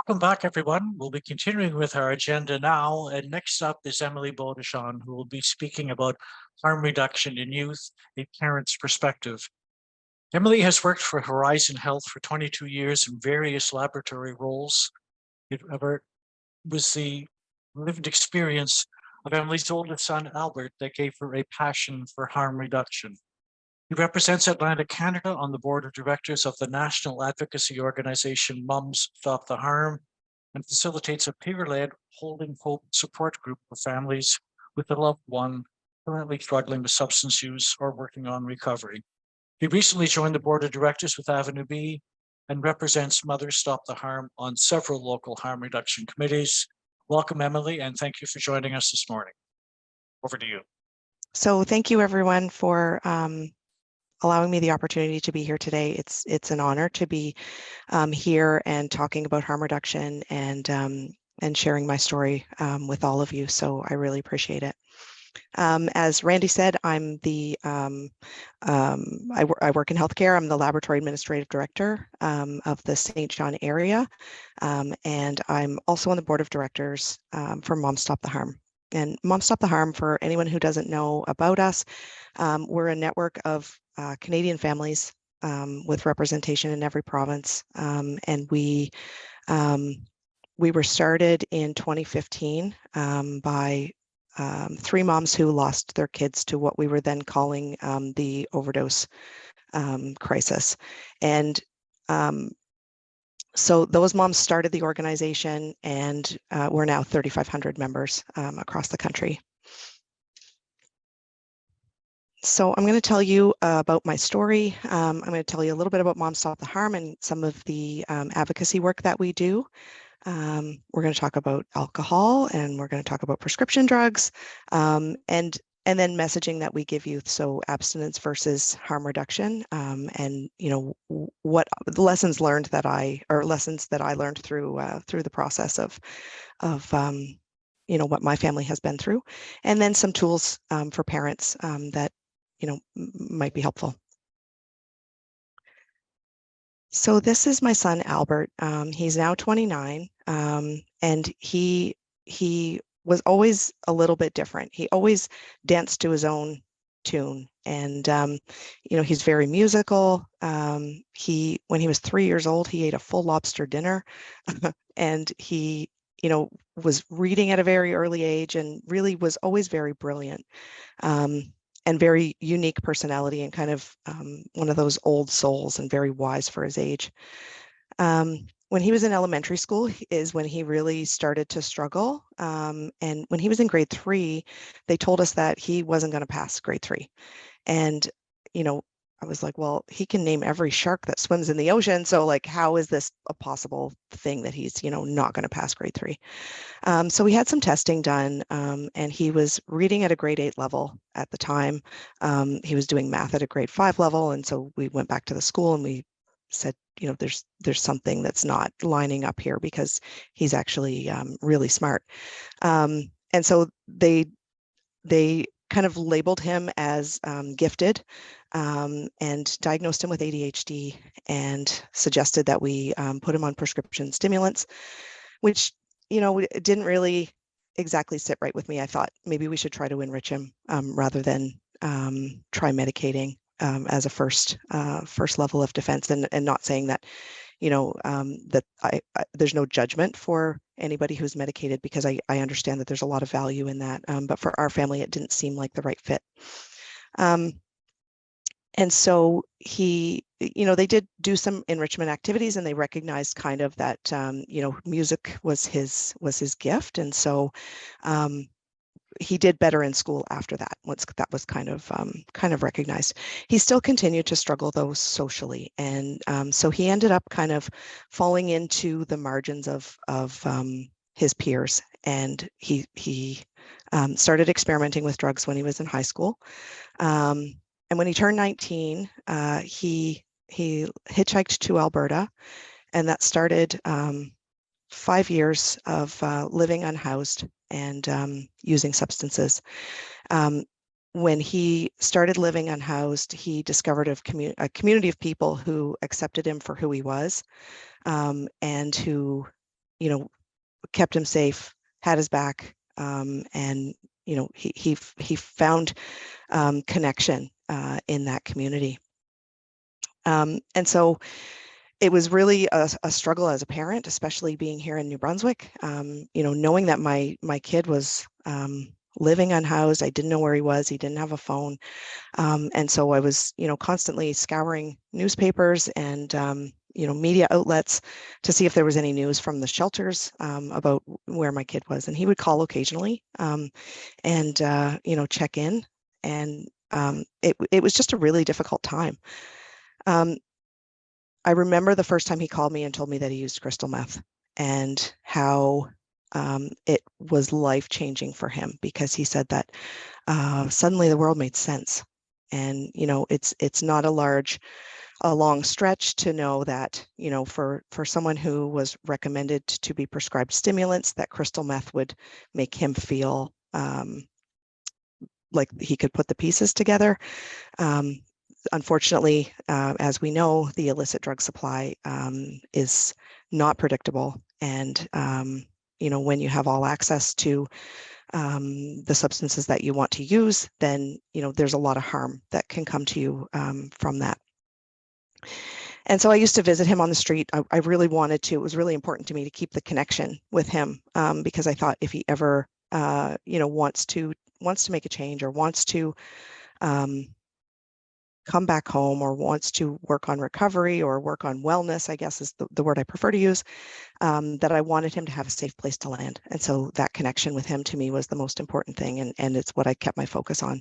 Welcome back, everyone. We'll be continuing with our agenda now. And next up is Emily Bodechon, who will be speaking about harm reduction in youth, a parent's perspective. Emily has worked for Horizon Health for 22 years in various laboratory roles. It was the lived experience of Emily's oldest son, Albert, that gave her a passion for harm reduction. He represents Atlantic Canada on the board of directors of the national advocacy organization Mums Stop the Harm, and facilitates a peer-led Holding Hope support group for families with a loved one currently struggling with substance use or working on recovery. He recently joined the board of directors with Avenue B and represents Mothers Stop the Harm on several local harm reduction committees. Welcome, Emily, and thank you for joining us this morning. Over to you. So thank you, everyone, for allowing me the opportunity to be here today. It's an honor to be here and talking about harm reduction and sharing my story with all of you. So I really appreciate it. As Randy said, I'm the I work in healthcare. I'm the laboratory administrative director of the St. John area, and I'm also on the board of directors for Moms Stop the Harm. And Moms Stop the Harm, for anyone who doesn't know about us, we're a network of Canadian families with representation in every province, and we were started in 2015 by 3 moms who lost their kids to what we were then calling the overdose crisis. And so those moms started the organization, and we're now 3,500 members across the country. So I'm going to tell you about my story. I'm going to tell you a little bit about Moms Stop the Harm and some of the advocacy work that we do. We're going to talk about alcohol, and we're going to talk about prescription drugs, and then messaging that we give youth, so abstinence versus harm reduction, and what the lessons learned that I learned through the process of what my family has been through, and then some tools for parents that might be helpful. So this is my son, Albert. He's now 29, and he was always a little bit different. He always danced to his own tune, and he's very musical. When he was 3 years old, he ate a full lobster dinner, and he was reading at a very early age, and really was always very brilliant. And very unique personality, and kind of one of those old souls, and very wise for his age. When he was in elementary school is when he really started to struggle. And when he was in grade 3, they told us that he wasn't going to pass grade 3. And, I was like, well, he can name every shark that swims in the ocean. So like, how is this a possible thing that he's, not going to pass grade 3? So we had some testing done, and he was reading at a grade 8 level at the time. He was doing math at a grade 5 level. And so we went back to the school and we said, there's something that's not lining up here, because he's actually really smart. And so they kind of labeled him as gifted, and diagnosed him with ADHD, and suggested that we put him on prescription stimulants, which, it didn't really exactly sit right with me. I thought maybe we should try to enrich him rather than try medicating as a first level of defense, and not saying that, that there's no judgment for anybody who's medicated, because I understand that there's a lot of value in that. But for our family, it didn't seem like the right fit. And so they did do some enrichment activities, and they recognized kind of that, music was his gift. And so he did better in school after that, once that was kind of recognized. He still continued to struggle, though, socially. And so he ended up kind of falling into the margins of his peers. And he started experimenting with drugs when he was in high school. And when he turned 19, he hitchhiked to Alberta, and that started 5 years of living unhoused and using substances. When he started living unhoused, he discovered a community of people who accepted him for who he was, and who kept him safe, had his back, and he found connection in that community. And so it was really a struggle as a parent, especially being here in New Brunswick, knowing that my kid was living unhoused. I didn't know where he was. He didn't have a phone. And so I was, constantly scouring newspapers and, media outlets to see if there was any news from the shelters about where my kid was. And he would call occasionally and, check in. And it was just a really difficult time. I remember the first time he called me and told me that he used crystal meth and how it was life-changing for him, because he said that suddenly the world made sense. And, it's not a long stretch to know that, for someone who was recommended to be prescribed stimulants, that crystal meth would make him feel like he could put the pieces together. Unfortunately, as we know, the illicit drug supply is not predictable. And, when you have all access to the substances that you want to use, then, there's a lot of harm that can come to you from that. And so I used to visit him on the street. I really wanted to. It was really important to me to keep the connection with him because I thought if he ever, wants to make a change or wants to come back home or wants to work on recovery or work on wellness, I guess is the word I prefer to use, that I wanted him to have a safe place to land. And so that connection with him to me was the most important thing. And it's what I kept my focus on.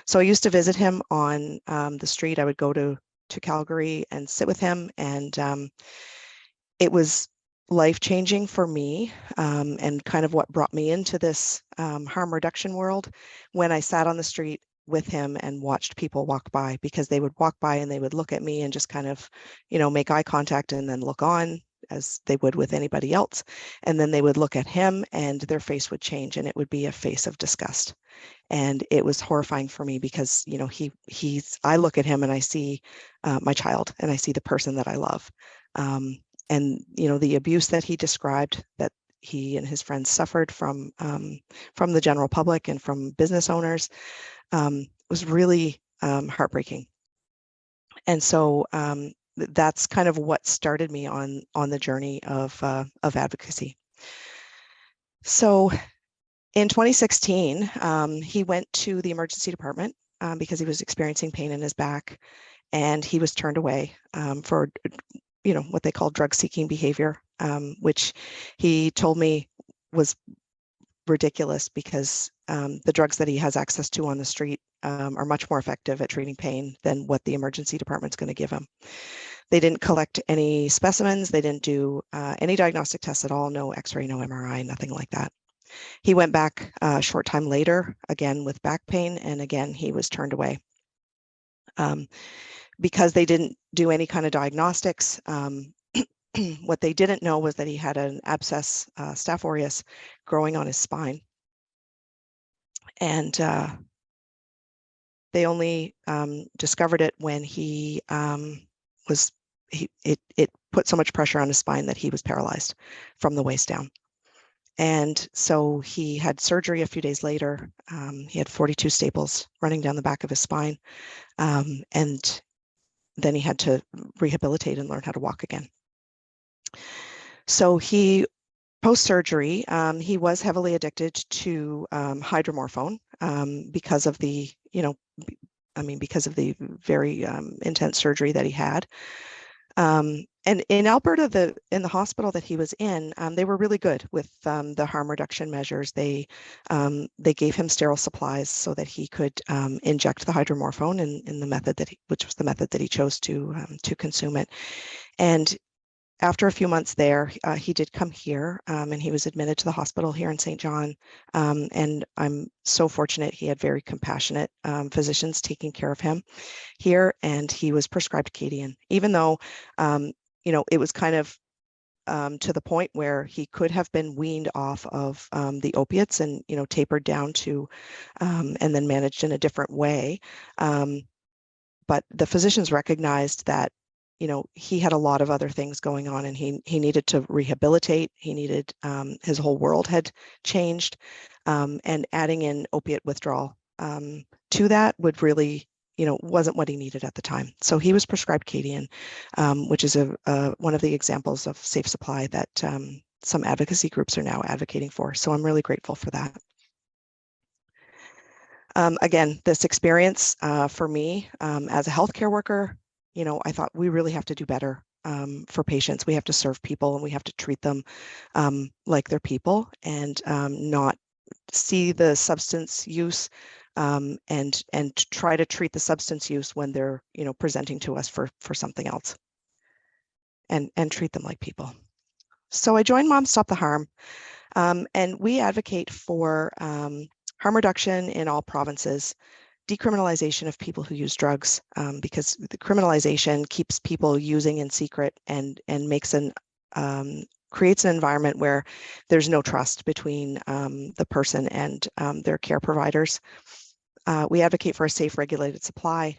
So I used to visit him on the street. I would go to Calgary and sit with him. And it was life-changing for me and kind of what brought me into this harm reduction world when I sat on the street with him and watched people walk by, because they would walk by and they would look at me and just kind of, make eye contact and then look on as they would with anybody else. And then they would look at him and their face would change and it would be a face of disgust. And it was horrifying for me because, I look at him and I see my child and I see the person that I love. And, the abuse that he described that he and his friends suffered from the general public and from business owners was really heartbreaking. And so that's kind of what started me on the journey of advocacy. So in 2016, he went to the emergency department because he was experiencing pain in his back, and he was turned away for, what they call drug-seeking behavior, which he told me was ridiculous because the drugs that he has access to on the street are much more effective at treating pain than what the emergency department's going to give him. They didn't collect any specimens. They didn't do any diagnostic tests at all. No X-ray, no MRI, nothing like that. He went back a short time later, again with back pain, and again, he was turned away. Because they didn't do any kind of diagnostics, what they didn't know was that he had an abscess, Staph aureus, growing on his spine. And they only discovered it when he it put so much pressure on his spine that he was paralyzed from the waist down. And so he had surgery a few days later. He had 42 staples running down the back of his spine. And then he had to rehabilitate and learn how to walk again. So he, post-surgery, he was heavily addicted to hydromorphone because of the, because of the very intense surgery that he had. And in Alberta, in the hospital that he was in, they were really good with the harm reduction measures. They gave him sterile supplies so that he could inject the hydromorphone in the method which was the method that he chose to consume it. And after a few months there, he did come here and he was admitted to the hospital here in St. John. And I'm so fortunate he had very compassionate physicians taking care of him here, and he was prescribed Cadian, even though, it was kind of to the point where he could have been weaned off of the opiates and, tapered down to, and then managed in a different way. But the physicians recognized that, he had a lot of other things going on, and he needed to rehabilitate. He needed, his whole world had changed, and adding in opiate withdrawal to that would really, wasn't what he needed at the time. So he was prescribed Cadian, which is one of the examples of safe supply that some advocacy groups are now advocating for. So I'm really grateful for that. Again, this experience for me as a healthcare worker, I thought we really have to do better for patients. We have to serve people, and we have to treat them like they're people, and not see the substance use and try to treat the substance use when they're presenting to us for something else, and treat them like people. So I joined Moms Stop the Harm, and we advocate for harm reduction in all provinces, decriminalization of people who use drugs, because the criminalization keeps people using in secret and makes creates an environment where there's no trust between the person and their care providers. We advocate for a safe, regulated supply,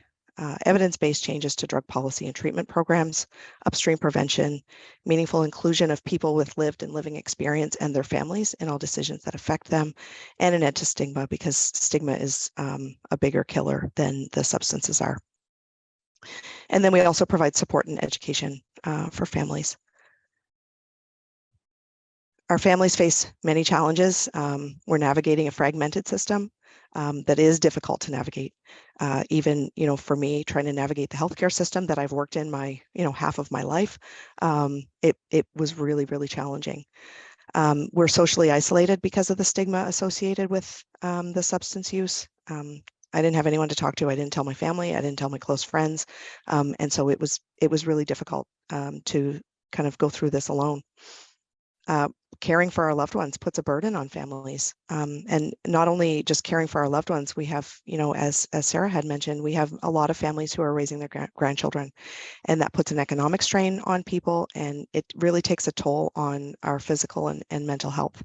evidence-based changes to drug policy and treatment programs, upstream prevention, meaningful inclusion of people with lived and living experience and their families in all decisions that affect them, and an end to stigma, because stigma is a bigger killer than the substances are. And then we also provide support and education for families. Our families face many challenges. We're navigating a fragmented system that is difficult to navigate. Even, for me, trying to navigate the healthcare system that I've worked in my, half of my life, it was really, really challenging. We're socially isolated because of the stigma associated with the substance use. I didn't have anyone to talk to. I didn't tell my family. I didn't tell my close friends. And so it was really difficult to kind of go through this alone. Caring for our loved ones puts a burden on families. And not only just caring for our loved ones, we have, as Sarah had mentioned, we have a lot of families who are raising their grandchildren, and that puts an economic strain on people, and it really takes a toll on our physical and mental health.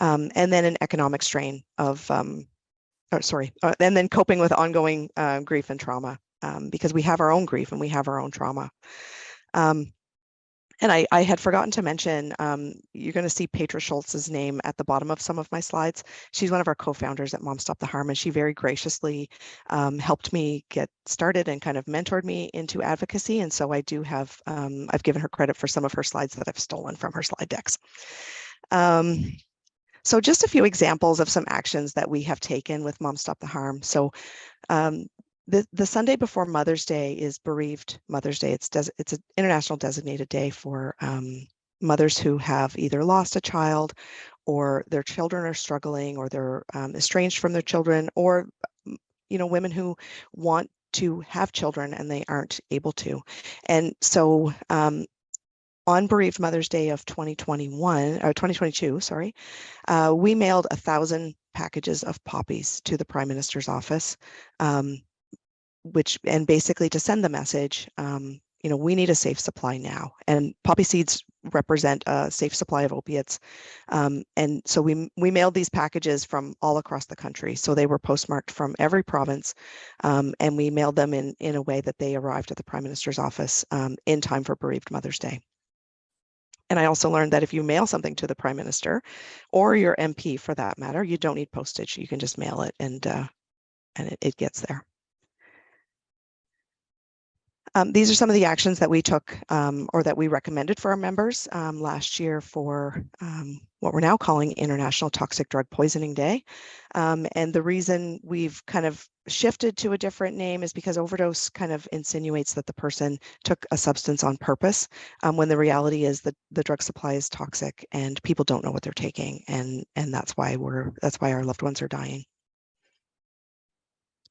And then an economic strain of, and then coping with ongoing grief and trauma, because we have our own grief and we have our own trauma. And I had forgotten to mention, you're going to see Petra Schultz's name at the bottom of some of my slides. She's one of our co-founders at Moms Stop the Harm, and she very graciously helped me get started and kind of mentored me into advocacy. And so I do have, I've given her credit for some of her slides that I've stolen from her slide decks. So just a few examples of some actions that we have taken with Moms Stop the Harm. So the Sunday before Mother's Day is Bereaved Mother's Day. It's an international designated day for mothers who have either lost a child, or their children are struggling, or they're estranged from their children, or women who want to have children and they aren't able to. And so on Bereaved Mother's Day of 2022, we mailed 1,000 packages of poppies to the Prime Minister's office. And basically to send the message, we need a safe supply now. And poppy seeds represent a safe supply of opiates. And so we mailed these packages from all across the country. So they were postmarked from every province, and we mailed them in a way that they arrived at the Prime Minister's office in time for Bereaved Mother's Day. And I also learned that if you mail something to the Prime Minister, or your MP for that matter, you don't need postage. You can just mail it, and it gets there. These are some of the actions that we took, or that we recommended for our members last year for what we're now calling International Toxic Drug Poisoning Day. And the reason we've kind of shifted to a different name is because overdose kind of insinuates that the person took a substance on purpose, when the reality is that the drug supply is toxic and people don't know what they're taking, and that's why our loved ones are dying.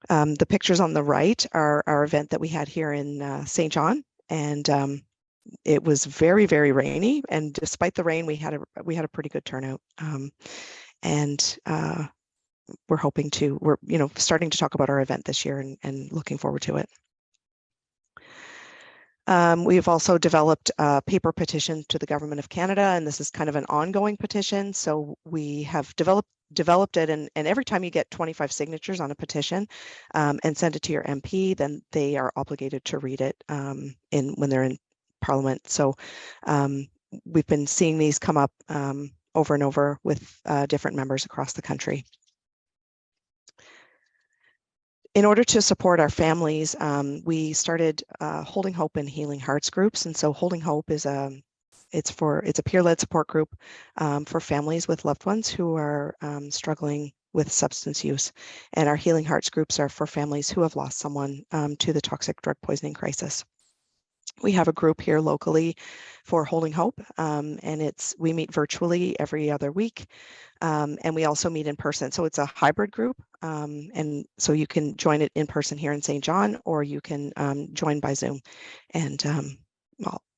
The pictures on the right are our event that we had here in St. John, and it was very, very rainy. And despite the rain, we had a pretty good turnout. And we're starting to talk about our event this year and looking forward to it. We've also developed a paper petition to the Government of Canada, and this is kind of an ongoing petition. So we have developed it, and every time you get 25 signatures on a petition and send it to your MP, then they are obligated to read it when they're in Parliament. So we've been seeing these come up over and over with different members across the country. In order to support our families, we started Holding Hope and Healing Hearts groups. And so Holding Hope is it's a peer-led support group for families with loved ones who are struggling with substance use. And our Healing Hearts groups are for families who have lost someone to the toxic drug poisoning crisis. We have a group here locally for Holding Hope, and we meet virtually every other week, and we also meet in person. So it's a hybrid group, and so you can join it in person here in St. John, or you can join by Zoom. And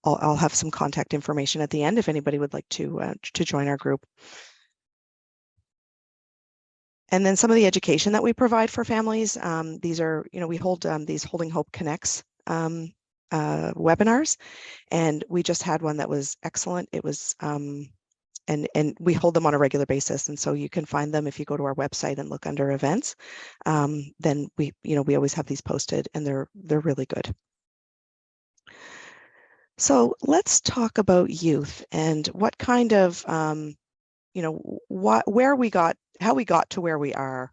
I'll have some contact information at the end if anybody would like to join our group. And then some of the education that we provide for families, these are, we hold these Holding Hope Connects webinars, and we just had one that was excellent. It was and we hold them on a regular basis, and so you can find them if you go to our website and look under events. Then we always have these posted, and they're really good. So let's talk about youth and what kind of how we got to where we are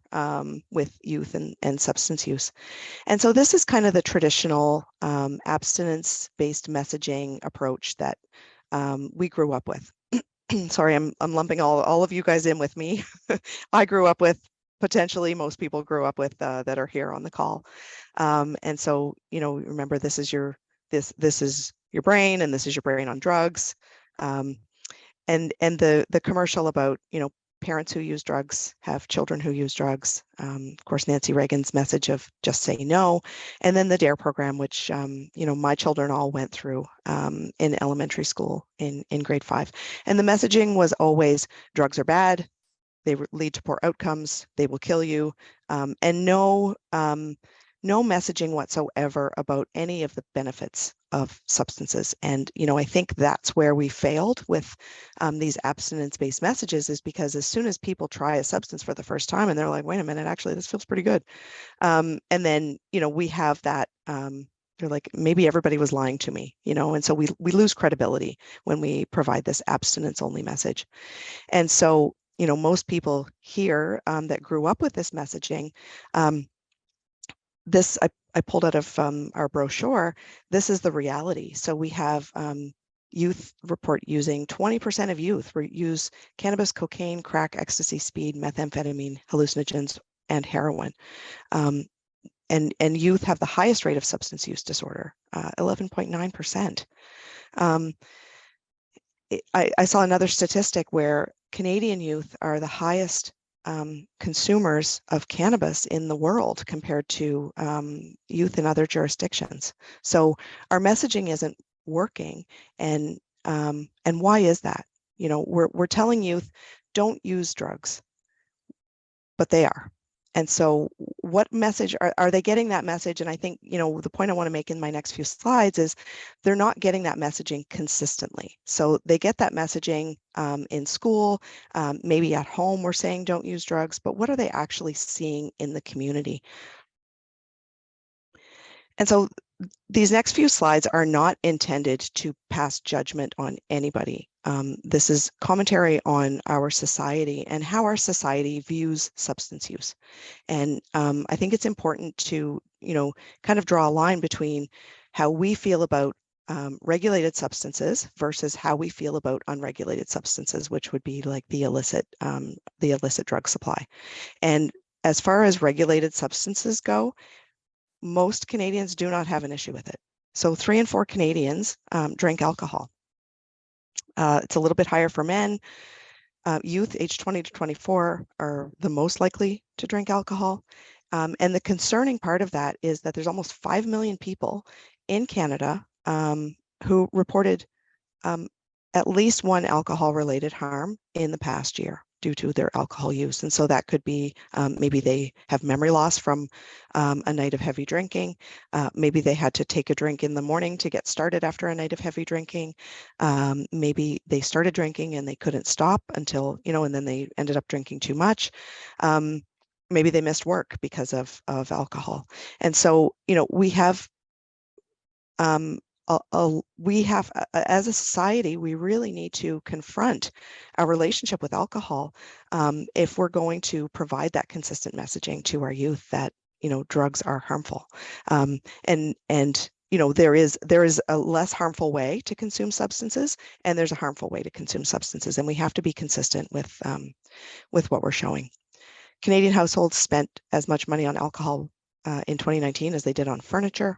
with youth and substance use. And so this is kind of the traditional abstinence-based messaging approach that we grew up with. Sorry, I'm lumping all of you guys in with me. I grew up with, potentially most people grew up with that are here on the call. And so, remember, this is your brain, and this is your brain on drugs. And the commercial about, parents who use drugs have children who use drugs. Of course, Nancy Reagan's message of just say no. And then the DARE program, which, my children all went through in elementary school in grade 5. And the messaging was always drugs are bad. They lead to poor outcomes. They will kill you. And no messaging whatsoever about any of the benefits of substances. And, I think that's where we failed with these abstinence-based messages, is because as soon as people try a substance for the first time and they're like, wait a minute, actually, this feels pretty good. And then, we have that, they're like, maybe everybody was lying to me, and so we lose credibility when we provide this abstinence-only message. And so, most people here that grew up with this messaging, this I pulled out of our brochure. This is the reality. So we have youth report using 20% of youth use cannabis, cocaine, crack, ecstasy, speed, methamphetamine, hallucinogens, and heroin. And youth have the highest rate of substance use disorder, 11.9%. I saw another statistic where Canadian youth are the highest consumers of cannabis in the world compared to youth in other jurisdictions. So our messaging isn't working, and why is that? We're telling youth don't use drugs, but they are. And so what message are they getting that message? And I think, the point I want to make in my next few slides is they're not getting that messaging consistently. So they get that messaging in school, maybe at home we're saying don't use drugs, but what are they actually seeing in the community? And so these next few slides are not intended to pass judgment on anybody. This is commentary on our society and how our society views substance use. And I think it's important to, kind of draw a line between how we feel about regulated substances versus how we feel about unregulated substances, which would be like the illicit drug supply. And as far as regulated substances go, most Canadians do not have an issue with it. So 3 in 4 Canadians drink alcohol. It's a little bit higher for men. Youth aged 20 to 24 are the most likely to drink alcohol. And the concerning part of that is that there's almost 5 million people in Canada who reported at least one alcohol-related harm in the past year. due to their alcohol use. And so that could be maybe they have memory loss from a night of heavy drinking. Maybe they had to take a drink in the morning to get started after a night of heavy drinking. Maybe they started drinking and they couldn't stop until, and then they ended up drinking too much. Maybe they missed work because of alcohol. And so, we have as a society, we really need to confront our relationship with alcohol if we're going to provide that consistent messaging to our youth that drugs are harmful. And there is a less harmful way to consume substances, and there's a harmful way to consume substances, and we have to be consistent with what we're showing. Canadian households spent as much money on alcohol in 2019 as they did on furniture.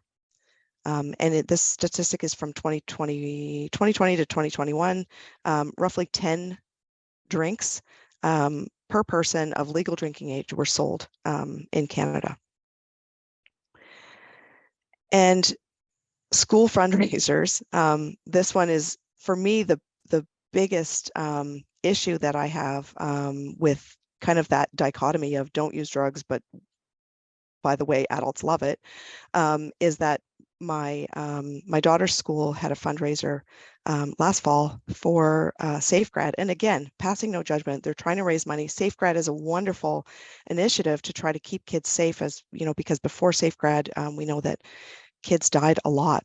This statistic is from 2020 to 2021, roughly 10 drinks per person of legal drinking age were sold in Canada. And school fundraisers, this one is, for me, the biggest issue that I have with kind of that dichotomy of don't use drugs, but by the way, adults love it, is that my daughter's school had a fundraiser last fall for SafeGrad. And again, passing no judgment, they're trying to raise money. SafeGrad is a wonderful initiative to try to keep kids safe, because before SafeGrad, we know that kids died a lot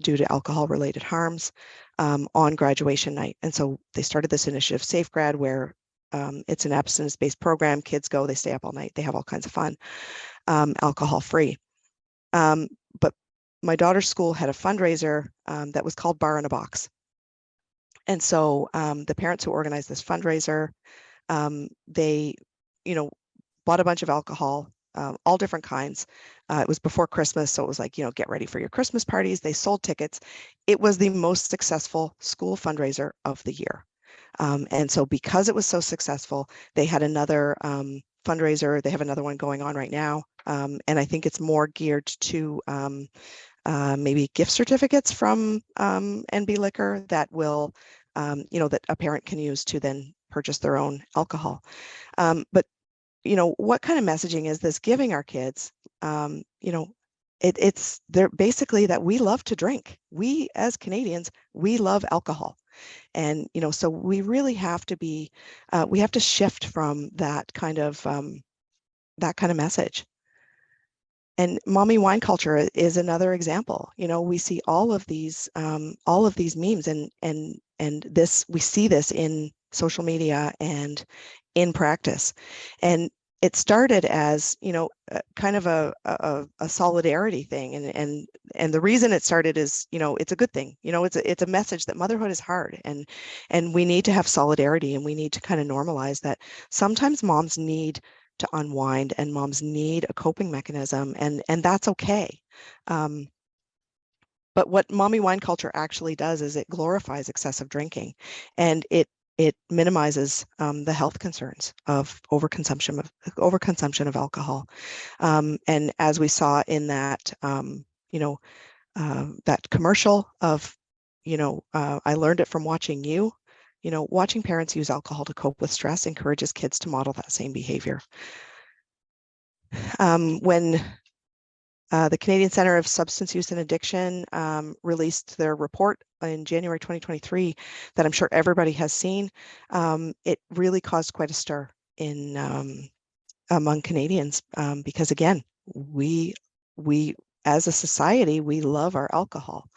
due to alcohol-related harms on graduation night. And so they started this initiative, SafeGrad, where it's an abstinence-based program. Kids go, they stay up all night, they have all kinds of fun, alcohol-free. But my daughter's school had a fundraiser that was called Bar in a Box. And so the parents who organized this fundraiser, they, bought a bunch of alcohol, all different kinds. It was before Christmas, so it was like, get ready for your Christmas parties. They sold tickets. It was the most successful school fundraiser of the year. And so because it was so successful, they had another fundraiser. They have another one going on right now. And I think it's more geared to maybe gift certificates from NB Liquor that will, that a parent can use to then purchase their own alcohol. But, what kind of messaging is this giving our kids? It's they're basically that we love to drink. We as Canadians, we love alcohol. And, so we really have to be, we have to shift from that kind of message. And mommy wine culture is another example. We see all of these memes and this, we see this in social media and in practice. And it started as, kind of a solidarity thing. And the reason it started is, it's a good thing. It's a message that motherhood is hard, and we need to have solidarity, and we need to kind of normalize that sometimes moms need to unwind and moms need a coping mechanism, and that's okay. But what mommy wine culture actually does is it glorifies excessive drinking, and it minimizes the health concerns of overconsumption of alcohol. And as we saw in that, that commercial of, I learned it from watching you. Watching parents use alcohol to cope with stress encourages kids to model that same behavior. When the Canadian Centre of Substance Use and Addiction released their report in January 2023 that I'm sure everybody has seen, it really caused quite a stir among Canadians because, again, we as a society, we love our alcohol.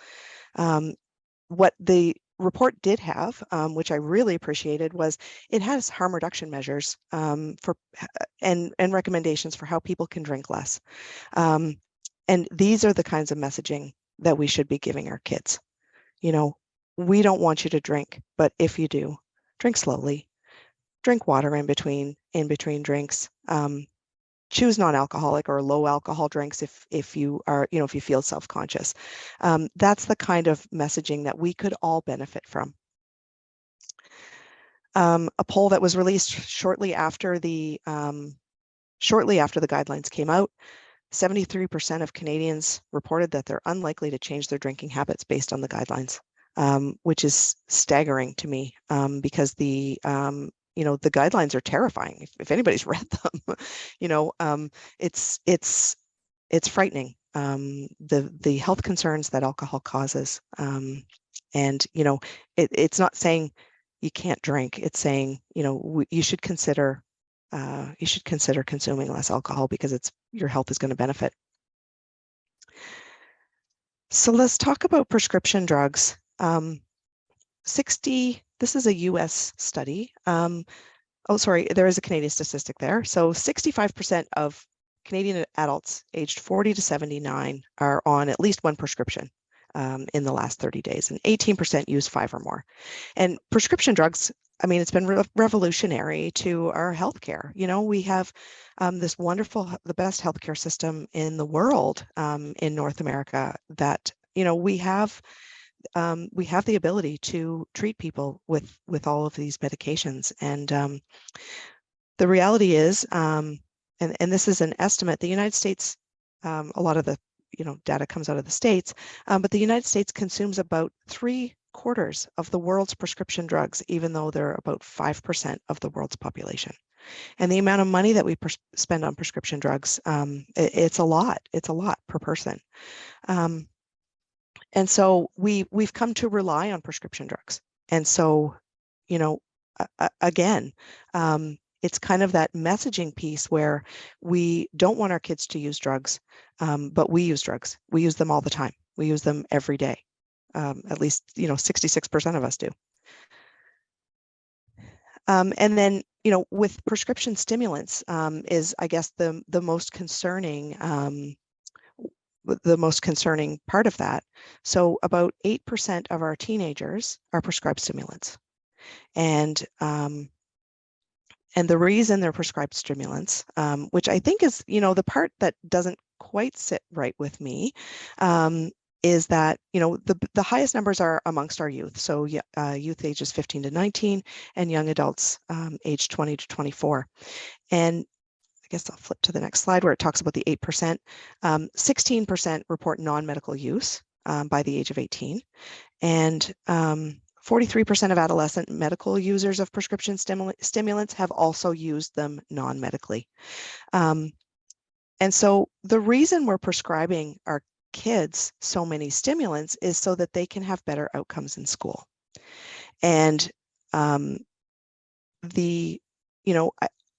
What the report did have, which I really appreciated, was it has harm reduction measures for and recommendations for how people can drink less. And these are the kinds of messaging that we should be giving our kids. We don't want you to drink, but if you do, drink slowly, drink water in between drinks, choose non-alcoholic or low alcohol drinks if you are, if you feel self-conscious. That's the kind of messaging that we could all benefit from. A poll that was released shortly after the guidelines came out, 73% of Canadians reported that they're unlikely to change their drinking habits based on the guidelines, which is staggering to me because the the guidelines are terrifying. If anybody's read them, it's frightening. The health concerns that alcohol causes. And, it's not saying you can't drink. It's saying, you should consider consuming less alcohol because your health is going to benefit. So let's talk about prescription drugs. This is a US study. Oh, sorry, there is a Canadian statistic there. So 65% of Canadian adults aged 40 to 79 are on at least one prescription in the last 30 days, and 18% use 5 or more. And prescription drugs, I mean, it's been revolutionary to our healthcare. We have this wonderful, the best healthcare system in the world in North America that, we have the ability to treat people with all of these medications. And the reality is, and this is an estimate, the United States, a lot of the data comes out of the States, but the United States consumes about 3/4 of the world's prescription drugs, even though they're about 5% of the world's population. And the amount of money that we spend on prescription drugs, it's a lot. It's a lot per person. And so we've come to rely on prescription drugs. And so, again, it's kind of that messaging piece where we don't want our kids to use drugs, but we use drugs. We use them all the time. We use them every day. At least, 66% of us do. And then, with prescription stimulants is, I guess, the most concerning part of that. So about 8% of our teenagers are prescribed stimulants. And the reason they're prescribed stimulants, which I think is, the part that doesn't quite sit right with me, is that, the highest numbers are amongst our youth. So youth ages 15 to 19 and young adults aged 20 to 24. And I guess I'll flip to the next slide where it talks about the 8%. 16% report non-medical use by the age of 18. And 43% of adolescent medical users of prescription stimulants have also used them non-medically. And so the reason we're prescribing our kids so many stimulants is so that they can have better outcomes in school. And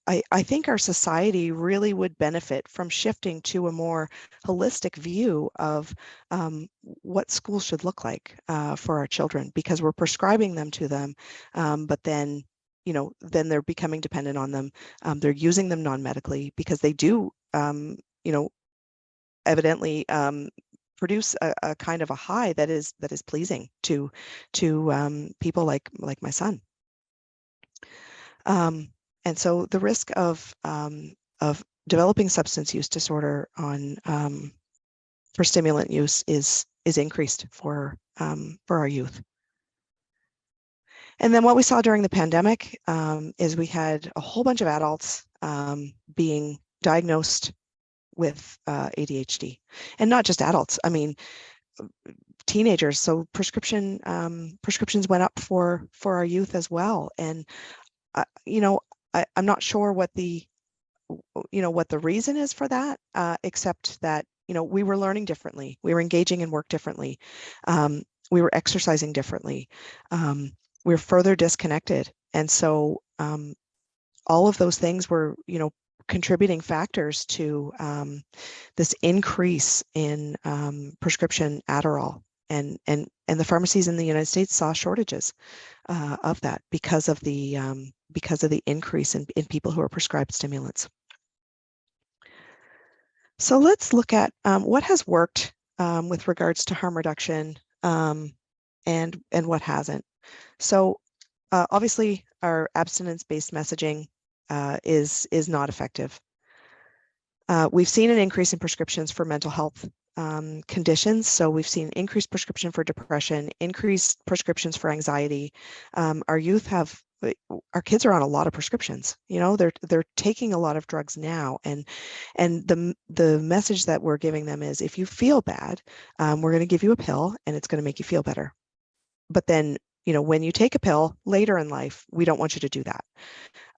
I think our society really would benefit from shifting to a more holistic view of what school should look like for our children, because we're prescribing them to them, but then they're becoming dependent on them. They're using them non-medically because they do, evidently produce a kind of a high that is pleasing to people like my son. And so the risk of developing substance use disorder for stimulant use is increased for our youth. And then what we saw during the pandemic is we had a whole bunch of adults being diagnosed with ADHD, and not just adults. I mean, teenagers. So prescriptions went up for our youth as well. And I'm not sure what the reason is for that, except that, we were learning differently. We were engaging in work differently. We were exercising differently. We were further disconnected. And so all of those things were, contributing factors to this increase in prescription Adderall. And the pharmacies in the United States saw shortages of that because of the increase in people who are prescribed stimulants. So let's look at what has worked with regards to harm reduction and what hasn't. So obviously our abstinence-based messaging is not effective. We've seen an increase in prescriptions for mental health conditions. So we've seen increased prescription for depression, increased prescriptions for anxiety. Our kids are on a lot of prescriptions. They're taking a lot of drugs now, and the message that we're giving them is, if you feel bad, we're going to give you a pill and it's going to make you feel better. But then, when you take a pill later in life, we don't want you to do that.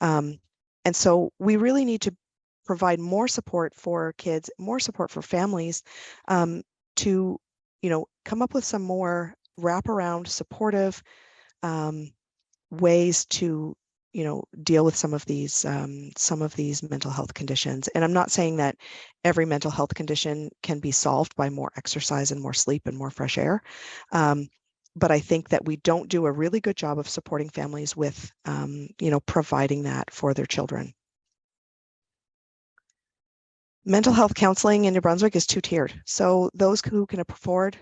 And so we really need to provide more support for kids, more support for families, to, come up with some more wraparound supportive ways to, deal with some of these mental health conditions. And I'm not saying that every mental health condition can be solved by more exercise and more sleep and more fresh air. But I think that we don't do a really good job of supporting families with, providing that for their children. Mental health counseling in New Brunswick is two-tiered. So those who can afford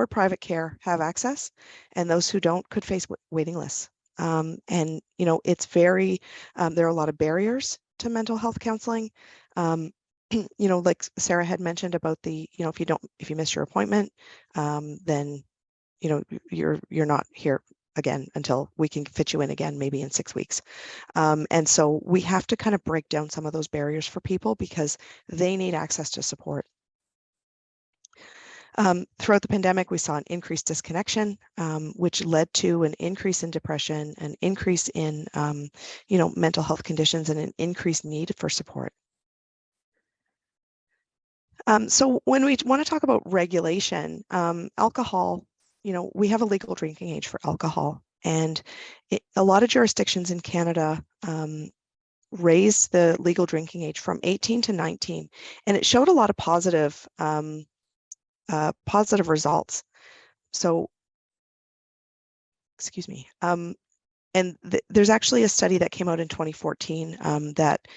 private care have access, and those who don't could face waiting lists. And it's very, there are a lot of barriers to mental health counseling. Like Sarah had mentioned about the, if you miss your appointment, then you're not here again until we can fit you in again, maybe in 6 weeks. And so we have to kind of break down some of those barriers for people because they need access to support. Throughout the pandemic, we saw an increased disconnection, which led to an increase in depression, an increase in, mental health conditions, and an increased need for support. So when we want to talk about regulation, alcohol, we have a legal drinking age for alcohol, and a lot of jurisdictions in Canada raised the legal drinking age from 18 to 19, and it showed a lot of positive results. So, excuse me. And there's actually a study that came out in 2014 that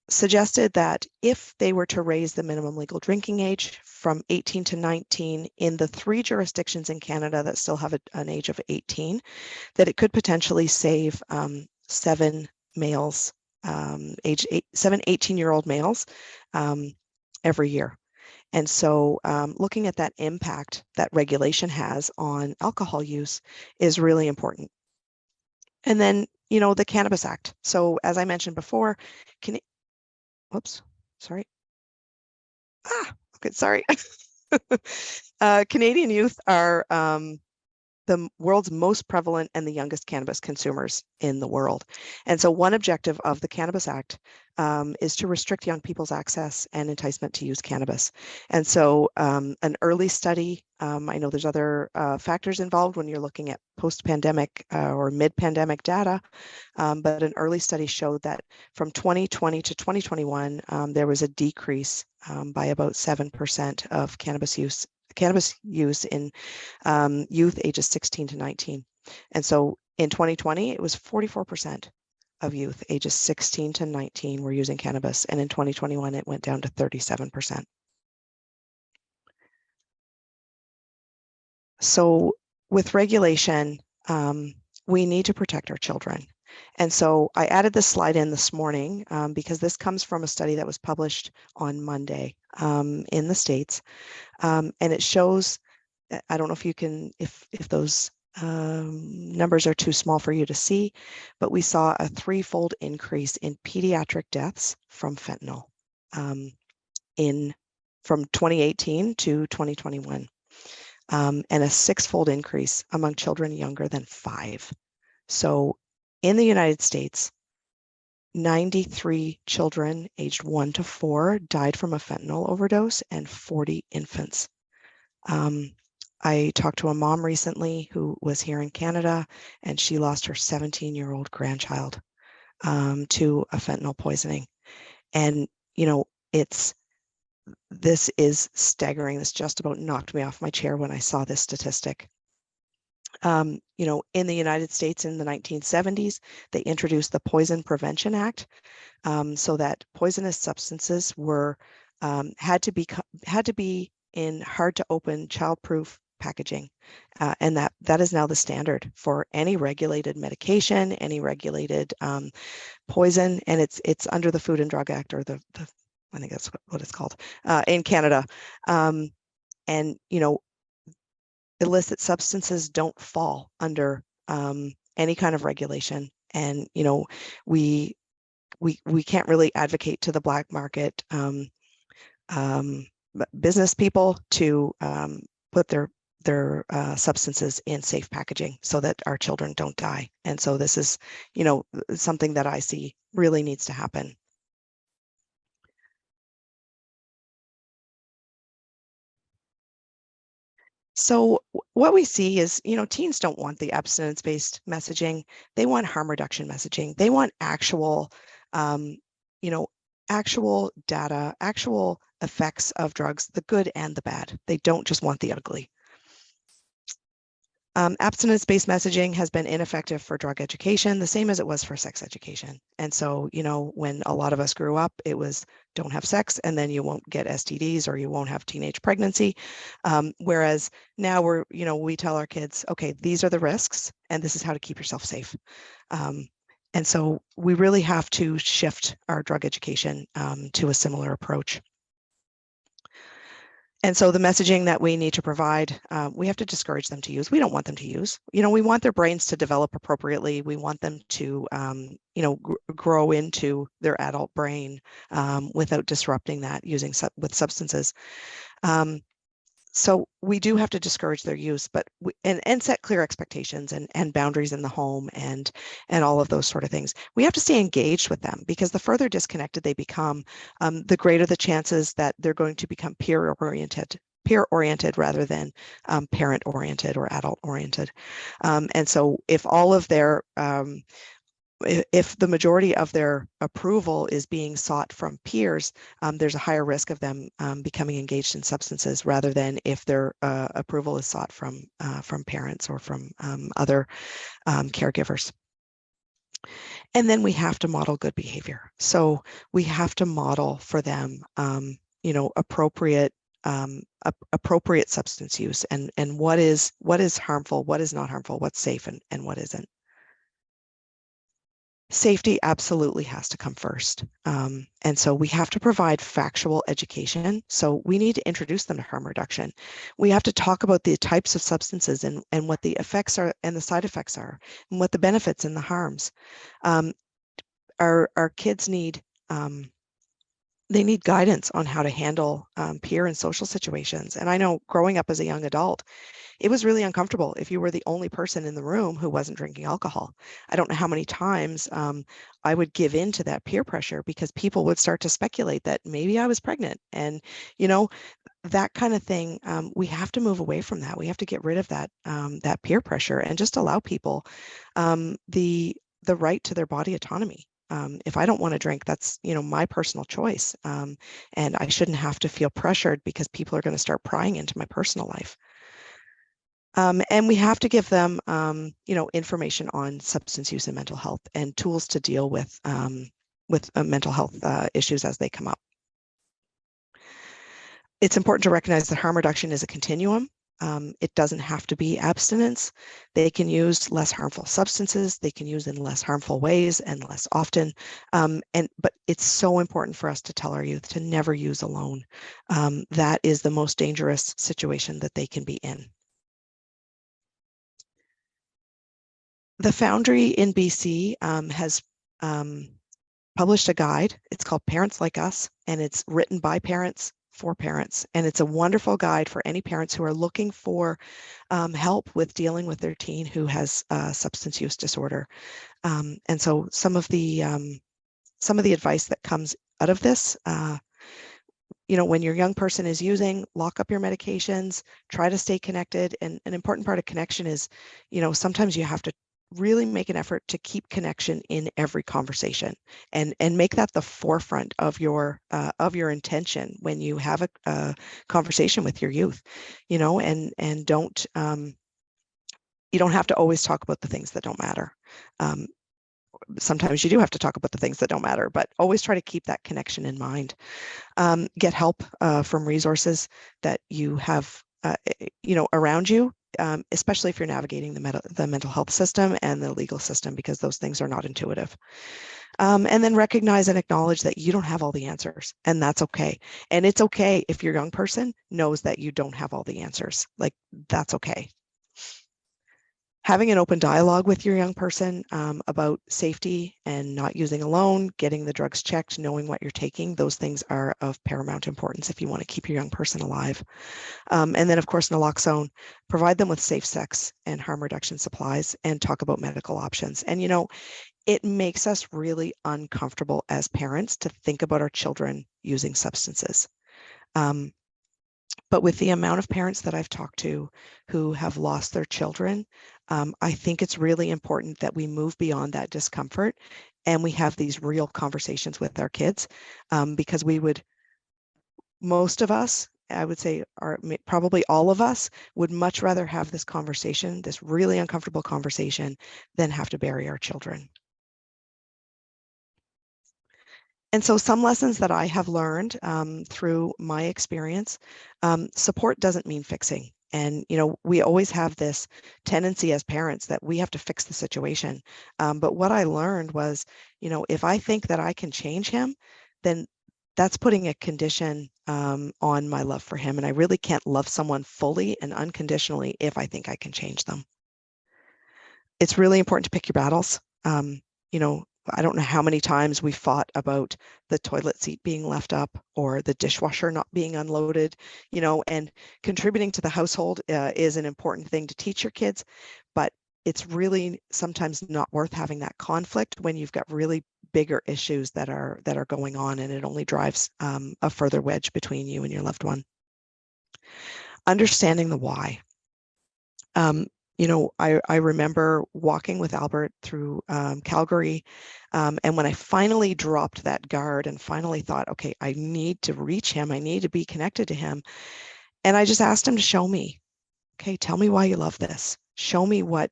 suggested that if they were to raise the minimum legal drinking age from 18 to 19 in the 3 jurisdictions in Canada that still have an age of 18, that it could potentially save 7 males, 18-year-old males every year. And so looking at that impact that regulation has on alcohol use is really important. And then, the Cannabis Act. So as I mentioned before, sorry. Okay, sorry. Canadian youth are the world's most prevalent and the youngest cannabis consumers in the world. And so one objective of the Cannabis Act is to restrict young people's access and enticement to use cannabis. And so an early study, I know there's other factors involved when you're looking at post-pandemic or mid-pandemic data, but an early study showed that from 2020 to 2021, there was a decrease by about 7% of cannabis use in youth ages 16 to 19. And so in 2020, it was 44% of youth ages 16 to 19 were using cannabis. And in 2021, it went down to 37%. So with regulation, we need to protect our children. And so I added this slide in this morning because this comes from a study that was published on Monday in the States. And it shows, I don't know if you can, if those numbers are too small for you to see, but we saw a 3-fold increase in pediatric deaths from fentanyl from 2018 to 2021, and a 6-fold increase among children younger than 5. So in the United States, 93 children aged 1 to 4 died from a fentanyl overdose, and 40 infants. I talked to a mom recently who was here in Canada, and she lost her 17-year-old grandchild to a fentanyl poisoning. And, this is staggering. This just about knocked me off my chair when I saw this statistic. In the United States in the 1970s, they introduced the Poison Prevention Act, so that poisonous substances were had to be in hard-to-open, child-proof packaging, and that is now the standard for any regulated medication, any regulated poison, and it's under the Food and Drug Act, or the I think that's what it's called in Canada, and illicit substances don't fall under any kind of regulation, and we can't really advocate to the black market business people to put their substances in safe packaging so that our children don't die. And so this is, something that I see really needs to happen. So what we see is, teens don't want the abstinence-based messaging. They want harm reduction messaging. They want actual, actual data, actual effects of drugs, the good and the bad. They don't just want the ugly. Abstinence-based messaging has been ineffective for drug education, the same as it was for sex education. And so, when a lot of us grew up, it was don't have sex and then you won't get STDs or you won't have teenage pregnancy. Whereas now we tell our kids, okay, these are the risks and this is how to keep yourself safe. And so we really have to shift our drug education to a similar approach. And so the messaging that we need to provide, we have to discourage them to use. We don't want them to use. We want their brains to develop appropriately. We want them to, grow into their adult brain without disrupting that with substances. So we do have to discourage their use, but and set clear expectations and boundaries in the home and all of those sort of things. We have to stay engaged with them because the further disconnected they become, the greater the chances that they're going to become peer oriented rather than parent oriented or adult oriented. And so if all of their if the majority of their approval is being sought from peers, there's a higher risk of them becoming engaged in substances rather than if their approval is sought from parents or from other caregivers. And then we have to model good behavior. So we have to model for them, appropriate substance use and what is harmful, what is not harmful, what's safe and what isn't. Safety absolutely has to come first. And so we have to provide factual education. So we need to introduce them to harm reduction. We have to talk about the types of substances and what the effects are and the side effects are and what the benefits and the harms. Our kids need they need guidance on how to handle peer and social situations. And I know growing up as a young adult, it was really uncomfortable if you were the only person in the room who wasn't drinking alcohol. I don't know how many times I would give in to that peer pressure because people would start to speculate that maybe I was pregnant. And, that kind of thing, we have to move away from that. We have to get rid of that, that peer pressure and just allow people the right to their body autonomy. If I don't want to drink, that's, my personal choice. And I shouldn't have to feel pressured because people are going to start prying into my personal life. And we have to give them, information on substance use and mental health and tools to deal with mental health issues as they come up. It's important to recognize that harm reduction is a continuum. It doesn't have to be abstinence. They can use less harmful substances. They can use in less harmful ways and less often. But it's so important for us to tell our youth to never use alone. That is the most dangerous situation that they can be in. The Foundry in BC has published a guide. It's called Parents Like Us, and it's written by parents for parents. And it's a wonderful guide for any parents who are looking for help with dealing with their teen who has substance use disorder. And so some of the advice that comes out of this, when your young person is using, lock up your medications, try to stay connected. And an important part of connection is, sometimes you have to really make an effort to keep connection in every conversation and make that the forefront of your intention when you have a conversation with your youth, and don't, you don't have to always talk about the things that don't matter. Sometimes you do have to talk about the things that don't matter, but always try to keep that connection in mind. Get help from resources that you have, around you. Especially if you're navigating the mental health system and the legal system, because those things are not intuitive. And then recognize and acknowledge that you don't have all the answers, and that's okay. And it's okay if your young person knows that you don't have all the answers. Like, that's okay. Having an open dialogue with your young person about safety and not using alone, getting the drugs checked, knowing what you're taking, those things are of paramount importance if you want to keep your young person alive. And then, of course, naloxone, provide them with safe sex and harm reduction supplies and talk about medical options. And, it makes us really uncomfortable as parents to think about our children using substances. But with the amount of parents that I've talked to who have lost their children, I think it's really important that we move beyond that discomfort and we have these real conversations with our kids, because most of us, I would say, probably all of us, would much rather have this conversation, this really uncomfortable conversation, than have to bury our children. And so some lessons that I have learned through my experience, support doesn't mean fixing. And, we always have this tendency as parents that we have to fix the situation. But what I learned was, if I think that I can change him, then that's putting a condition on my love for him. And I really can't love someone fully and unconditionally if I think I can change them. It's really important to pick your battles. I don't know how many times we fought about the toilet seat being left up or the dishwasher not being unloaded, and contributing to the household is an important thing to teach your kids, but it's really sometimes not worth having that conflict when you've got really bigger issues that are going on, and it only drives a further wedge between you and your loved one. Understanding the why. I remember walking with Albert through Calgary, and when I finally dropped that guard and finally thought, okay, I need to reach him, I need to be connected to him, and I just asked him to show me, okay, tell me why you love this. Show me what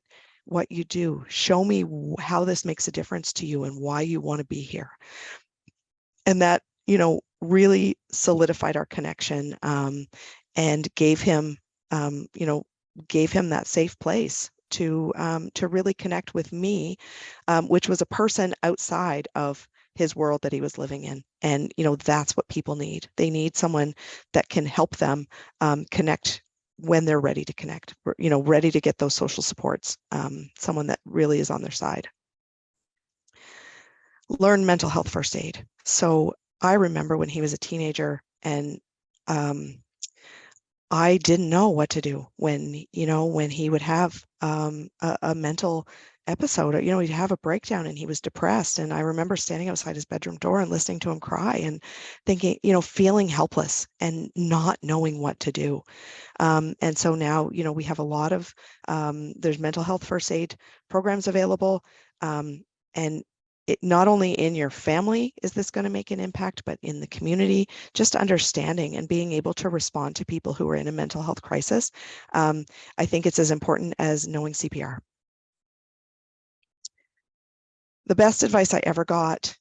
you do. Show me how this makes a difference to you and why you want to be here. And that, really solidified our connection, and gave him that safe place to really connect with me, which was a person outside of his world that he was living in. And, that's what people need. They need someone that can help them connect when they're ready to connect, ready to get those social supports, someone that really is on their side. Learn mental health first aid. So I remember when he was a teenager, and I didn't know what to do when he would have a mental episode, or, he'd have a breakdown and he was depressed. And I remember standing outside his bedroom door and listening to him cry and thinking, feeling helpless and not knowing what to do. And so now, we have a lot of, there's mental health first aid programs available. And it, not only in your family is this going to make an impact, but in the community, just understanding and being able to respond to people who are in a mental health crisis. I think it's as important as knowing CPR. The best advice I ever got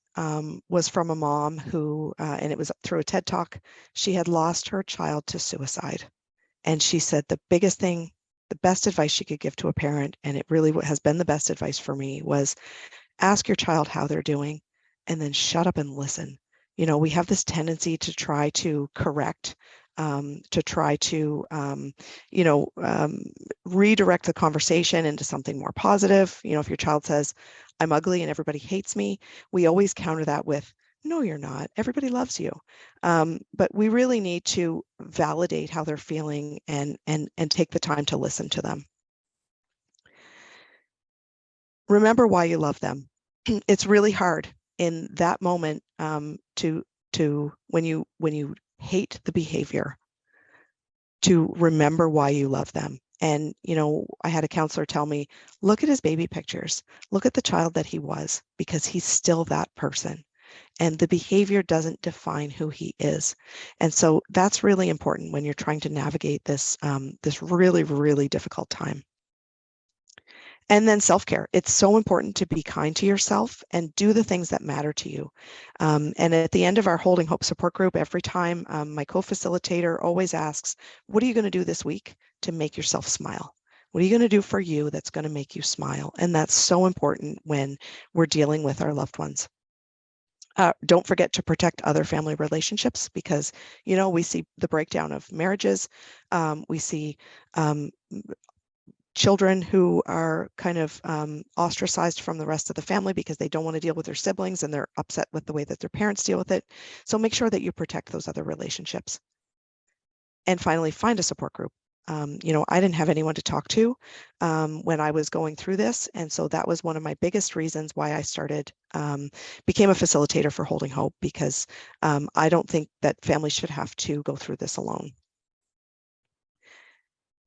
was from a mom who, and it was through a TED Talk, she had lost her child to suicide. And she said the biggest thing, the best advice she could give to a parent, and it really has been the best advice for me, was ask your child how they're doing and then shut up and listen. We have this tendency to try to correct, to try to, redirect the conversation into something more positive. If your child says, I'm ugly and everybody hates me, we always counter that with, no, you're not. Everybody loves you. But we really need to validate how they're feeling and take the time to listen to them. Remember why you love them. It's really hard in that moment to when you hate the behavior, to remember why you love them. And, I had a counselor tell me, look at his baby pictures, look at the child that he was, because he's still that person. And the behavior doesn't define who he is. And so that's really important when you're trying to navigate this, this really, really difficult time. And then self-care. It's so important to be kind to yourself and do the things that matter to you. And at the end of our Holding Hope support group, every time my co-facilitator always asks, what are you going to do this week to make yourself smile? What are you going to do for you that's going to make you smile? And that's so important when we're dealing with our loved ones. Don't forget to protect other family relationships, because, we see the breakdown of marriages. We see children who are kind of ostracized from the rest of the family because they don't want to deal with their siblings and they're upset with the way that their parents deal with it. So make sure that you protect those other relationships. And finally, find a support group. You know, I didn't have anyone to talk to when I was going through this. And so that was one of my biggest reasons why I became a facilitator for Holding Hope, because I don't think that families should have to go through this alone.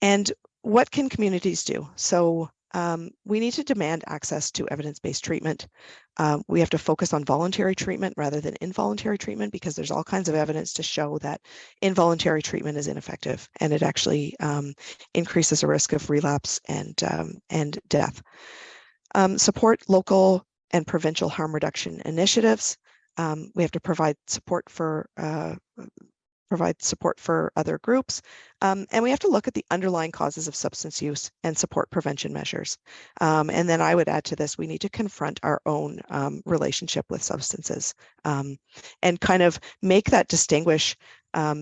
And what can communities do? So we need to demand access to evidence-based treatment. We have to focus on voluntary treatment rather than involuntary treatment, because there's all kinds of evidence to show that involuntary treatment is ineffective, and it actually increases the risk of relapse and death. Support local and provincial harm reduction initiatives. We have to provide support for other groups. And we have to look at the underlying causes of substance use and support prevention measures. And then I would add to this, we need to confront our own relationship with substances and kind of make that distinguish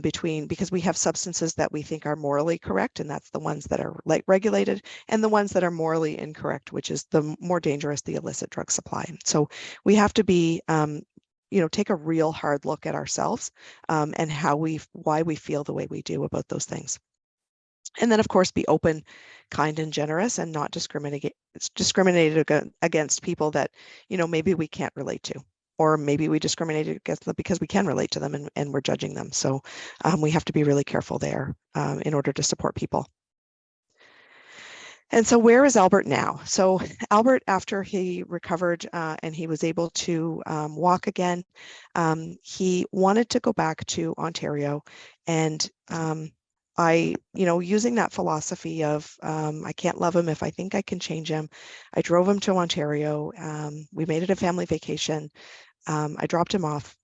between, because we have substances that we think are morally correct, and that's the ones that are regulated, and the ones that are morally incorrect, which is the more dangerous, the illicit drug supply. So we have to be take a real hard look at ourselves and why we feel the way we do about those things. And then, of course, be open, kind, and generous, and not discriminated against people that, maybe we can't relate to, or maybe we discriminated against them because we can relate to them and we're judging them. So we have to be really careful there in order to support people. And so where is Albert now? So Albert, after he recovered and he was able to walk again, he wanted to go back to Ontario. And using that philosophy of I can't love him if I think I can change him, I drove him to Ontario. We made it a family vacation. I dropped him off.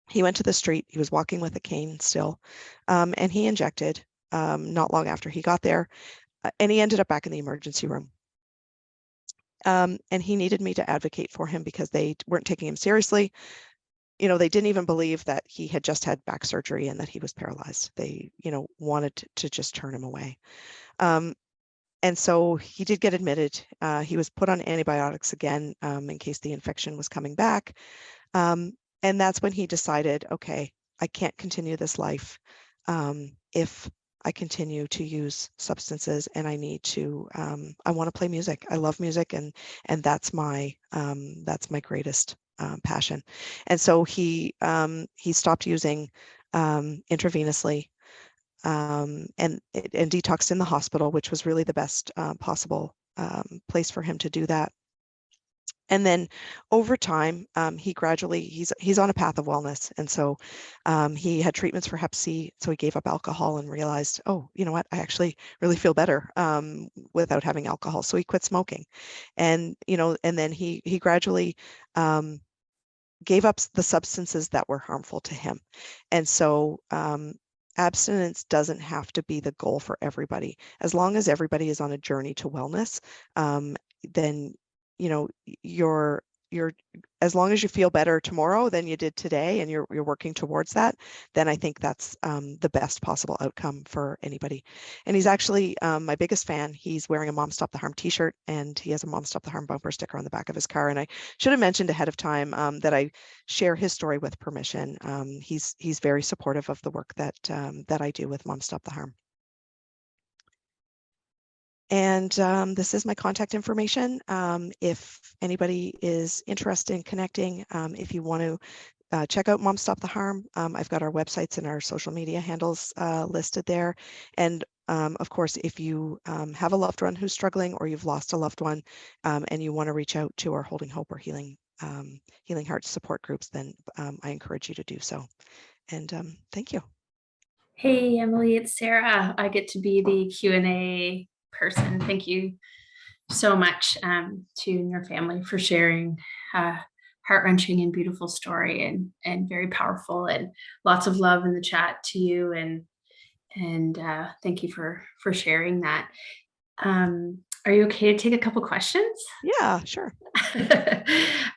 He went to the street. He was walking with a cane still, and he injected not long after he got there. And he ended up back in the emergency room. And he needed me to advocate for him because they weren't taking him seriously. They didn't even believe that he had just had back surgery and that he was paralyzed. They, wanted to just turn him away. And so he did get admitted. He was put on antibiotics again in case the infection was coming back. And that's when he decided, okay, I can't continue this life if I continue to use substances, and I need to. I want to play music. I love music, and that's my greatest passion. And so he stopped using intravenously and detoxed in the hospital, which was really the best possible place for him to do that. And then over time, he's on a path of wellness. And so he had treatments for Hep C. So he gave up alcohol and realized, oh, you know what, I actually really feel better without having alcohol. So he quit smoking. And, and then he gradually gave up the substances that were harmful to him. And so abstinence doesn't have to be the goal for everybody. As long as everybody is on a journey to wellness, then you're as long as you feel better tomorrow than you did today, and you're working towards that, then I think that's the best possible outcome for anybody. And he's actually my biggest fan. He's wearing a Mom Stop the Harm t-shirt, and he has a Mom Stop the Harm bumper sticker on the back of his car. And I should have mentioned ahead of time that I share his story with permission. He's very supportive of the work that I do with Mom Stop the Harm. And this is my contact information. If anybody is interested in connecting, if you want to check out Mom Stop the Harm, I've got our websites and our social media handles listed there. And of course, if you have a loved one who's struggling, or you've lost a loved one and you want to reach out to our Holding Hope or Healing Hearts support groups, then I encourage you to do so. And thank you. Hey, Emily, it's Sarah. I get to be the Q&A person. Thank you so much to you and your family for sharing heart-wrenching and beautiful story, and very powerful, and lots of love in the chat to you, and thank you for sharing that. Are you okay to take a couple questions? Yeah, sure.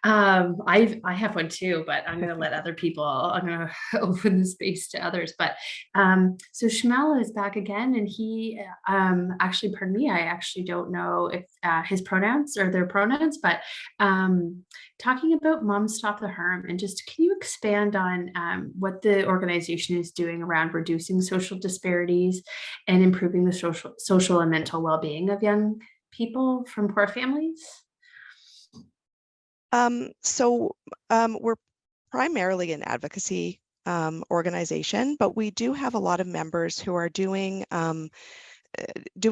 I have one too, but I'm going to let other people, I'm going to open the space to others. But so Shmuel is back again, and he actually, pardon me, I actually don't know if his pronouns or their pronouns, but talking about Moms Stop the Harm, and just can you expand on what the organization is doing around reducing social disparities and improving the social and mental well-being of young people from poor families? We're primarily an advocacy organization, but we do have a lot of members who are doing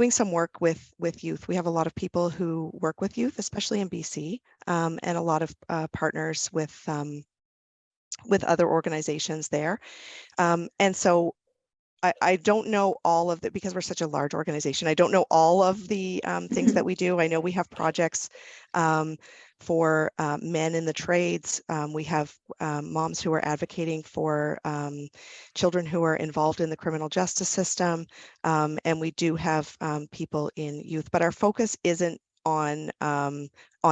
some work with youth. We have a lot of people who work with youth, especially in BC, and a lot of partners with other organizations there. And so I don't know all of that because we're such a large organization. I don't know all of the things that we do. I know we have projects for men in the trades. We have moms who are advocating for children who are involved in the criminal justice system. And we do have people in youth, but our focus isn't on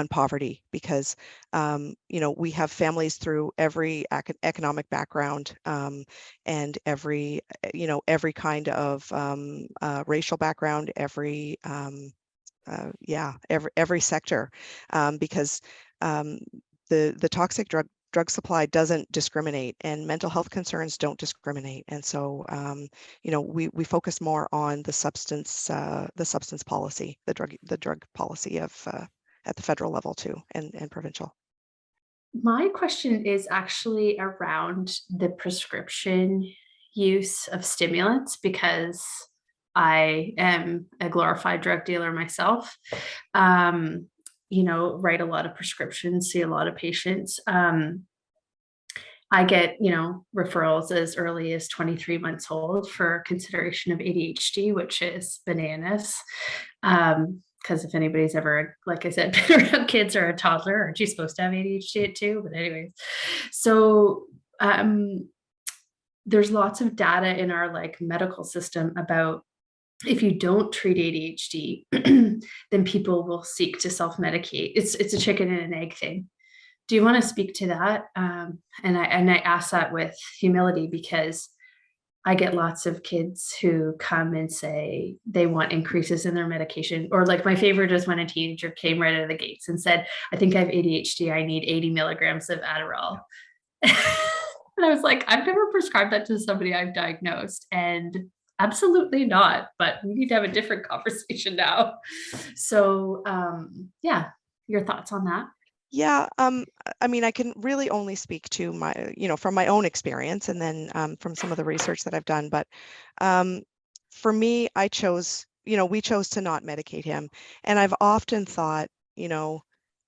poverty because we have families through every economic background and every kind of racial background, every sector, because the toxic drug supply doesn't discriminate, and mental health concerns don't discriminate. And so, we focus more on the substance policy, the drug policy of at the federal level too, and provincial. My question is actually around the prescription use of stimulants, because I am a glorified drug dealer myself. Write a lot of prescriptions, see a lot of patients. I get, referrals as early as 23 months old for consideration of ADHD, which is bananas. Because if anybody's ever, like I said, been around kids or a toddler, aren't you supposed to have ADHD too? But anyways, so there's lots of data in our medical system about if you don't treat ADHD, then people will seek to self-medicate. It's a chicken and an egg thing. Do you want to speak to that? And I ask that with humility because I get lots of kids who come and say they want increases in their medication. Or my favorite is when a teenager came right out of the gates and said, I think I have ADHD. I need 80 milligrams of Adderall. And I was like, I've never prescribed that to somebody I've diagnosed. And absolutely not. But we need to have a different conversation now. So your thoughts on that? Yeah, I mean, I can really only speak to my, from my own experience and then from some of the research that I've done. But for me, we chose to not medicate him. And I've often thought,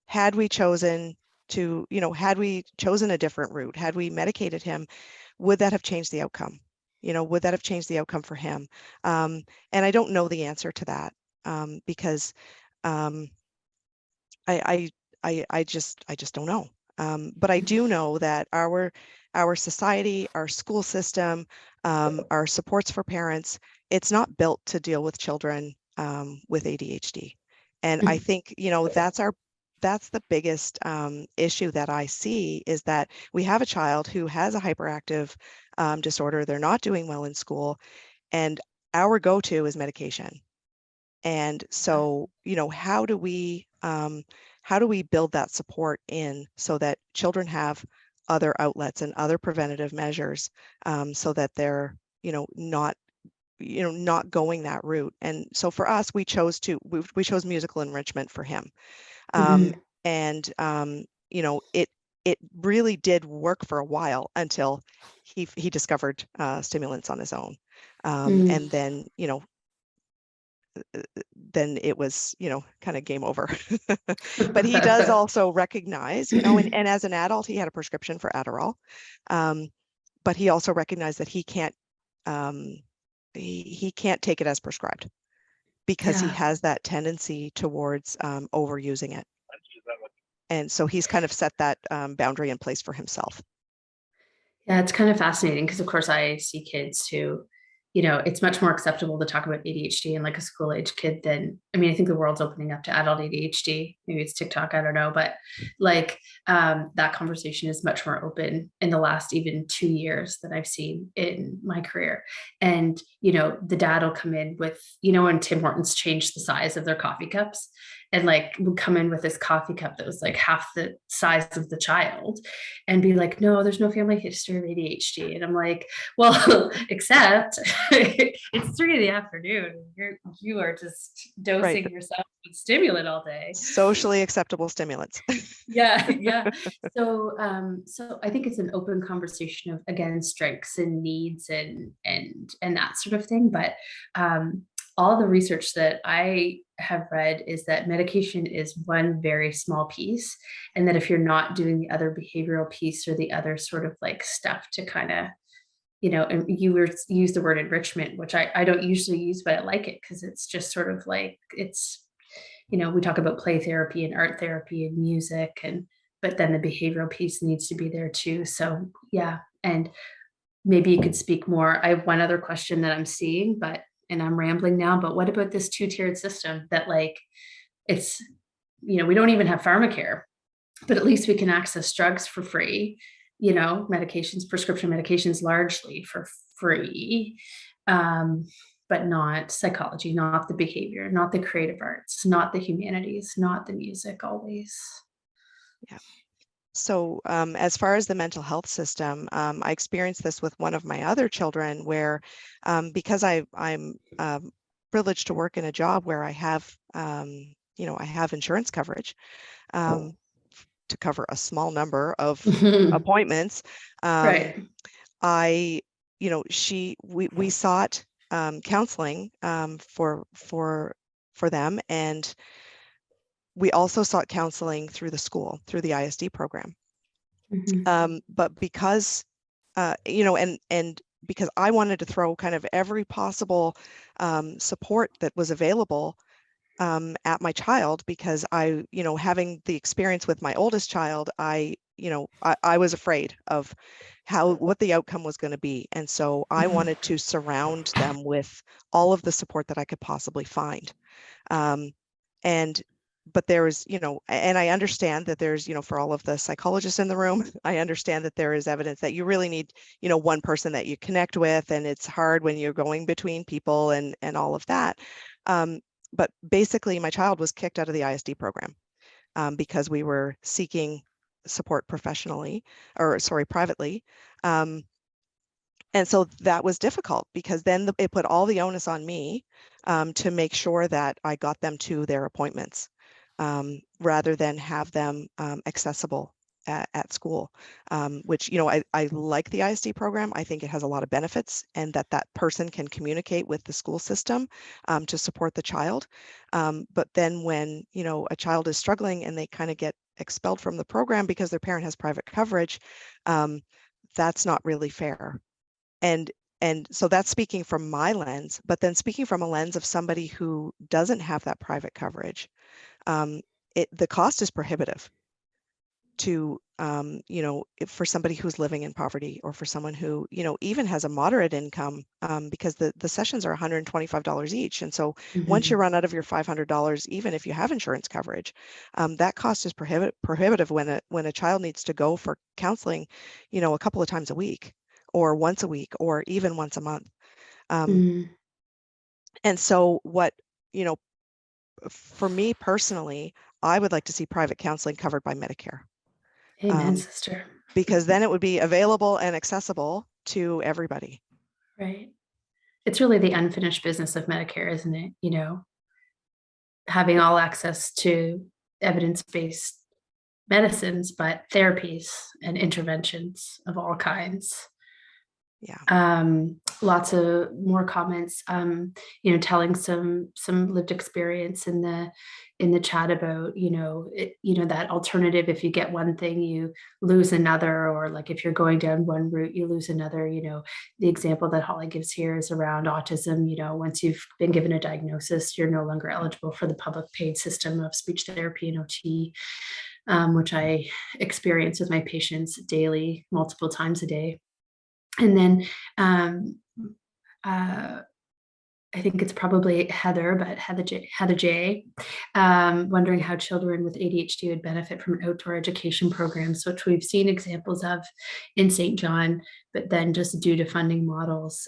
had we chosen a different route, had we medicated him, would that have changed the outcome? Would that have changed the outcome for him? And I don't know the answer to that because I just don't know. But I do know that our society, our school system, our supports for parents, it's not built to deal with children with ADHD. And I think, that's the biggest issue that I see, is that we have a child who has a hyperactive disorder. They're not doing well in school, and our go-to is medication. And so, how do we build that support in so that children have other outlets and other preventative measures so that they're, not going that route? And so for us, we chose musical enrichment for him. And, it really did work for a while until he discovered stimulants on his own. And then, then it was, kind of game over. But he does also recognize, and as an adult, he had a prescription for Adderall. But he also recognized that he can't take it as prescribed because he has that tendency towards overusing it. And so he's kind of set that boundary in place for himself. Yeah, it's kind of fascinating because, of course, I see kids who it's much more acceptable to talk about ADHD in like a school age kid than, I mean, I think the world's opening up to adult ADHD. Maybe it's TikTok, I don't know, but like that conversation is much more open in the last even 2 years that I've seen in my career. And, the dad will come in with, when Tim Hortons changed the size of their coffee cups, and like would come in with this coffee cup that was like half the size of the child and be like, no, there's no family history of ADHD. And I'm like, well, except it's 3 p.m. You are just dosing yourself with stimulant all day. Socially acceptable stimulants. Yeah. So I think it's an open conversation of, again, strengths and needs and that sort of thing. But all the research that I have read is that medication is one very small piece, and that if you're not doing the other behavioral piece or the other sort of like stuff to kind of, and you use the word enrichment, which I don't usually use, but I like it because it's just sort of like, it's, we talk about play therapy and art therapy and music, but then the behavioral piece needs to be there too. So yeah, and maybe you could speak more. I have one other question that I'm seeing, and I'm rambling now, but what about this 2-tiered system that like, it's, we don't even have pharmacare, but at least we can access drugs for free, medications, prescription medications largely for free, but not psychology, not the behavior, not the creative arts, not the humanities, not the music always. Yeah. So as far as the mental health system, I experienced this with one of my other children where because I'm privileged to work in a job where I have, I have insurance coverage to cover a small number of appointments. Right. We sought counseling for them, and we also sought counseling through the school, through the ISD program. But because, and because I wanted to throw kind of every possible support that was available at my child, because I, having the experience with my oldest child, I was afraid of what the outcome was going to be. And so I wanted to surround them with all of the support that I could possibly find. But there is, and I understand that there's, for all of the psychologists in the room, I understand that there is evidence that you really need, one person that you connect with, and it's hard when you're going between people and all of that. But basically, my child was kicked out of the ISD program because we were seeking support privately. And so that was difficult because then it put all the onus on me to make sure that I got them to their appointments rather than have them accessible at school, which, I like the ISD program. I think it has a lot of benefits, and that person can communicate with the school system to support the child. But then when, a child is struggling and they kind of get expelled from the program because their parent has private coverage, that's not really fair. And so that's speaking from my lens, but then speaking from a lens of somebody who doesn't have that private coverage, the cost is prohibitive to, for somebody who's living in poverty, or for someone who, even has a moderate income, because the sessions are $125 each. And so once you run out of your $500, even if you have insurance coverage, that cost is prohibitive when a child needs to go for counseling, a couple of times a week, or once a week, or even once a month. And so for me personally, I would like to see private counseling covered by Medicare. Amen, sister. Because then it would be available and accessible to everybody. Right. It's really the unfinished business of Medicare, isn't it? Having all access to evidence-based medicines, but therapies and interventions of all kinds. Yeah. Lots of more comments, telling some lived experience in the chat about, that alternative. If you get one thing, you lose another, or like if you're going down one route, you lose another. The example that Holly gives here is around autism. Once you've been given a diagnosis, you're no longer eligible for the public paid system of speech therapy and OT, which I experience with my patients daily, multiple times a day. And then I think it's probably Heather, but Heather J, wondering how children with ADHD would benefit from outdoor education programs, which we've seen examples of in St. John, but then just due to funding models,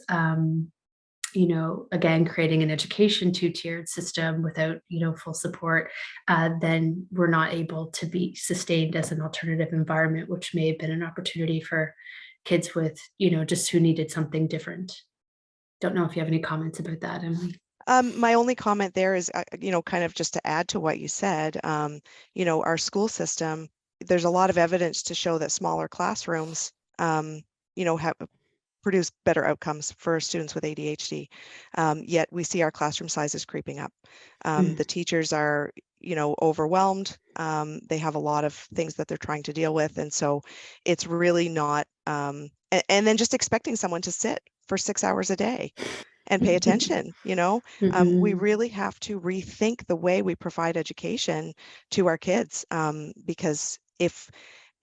you know, again, creating an education two-tiered system without, you know, full support, then we're not able to be sustained as an alternative environment, which may have been an opportunity for kids with, you know, just who needed something different. Don't know if you have any comments about that, Emily. My only comment there is, you know, kind of just to add to what you said, you know, our school system, there's a lot of evidence to show that smaller classrooms, you know, have produce better outcomes for students with ADHD. Yet we see our classroom sizes creeping up. The teachers are, you know, overwhelmed. They have a lot of things that they're trying to deal with. And so it's really not, and then just expecting someone to sit for 6 hours a day and pay attention, you know, we really have to rethink the way we provide education to our kids, because if,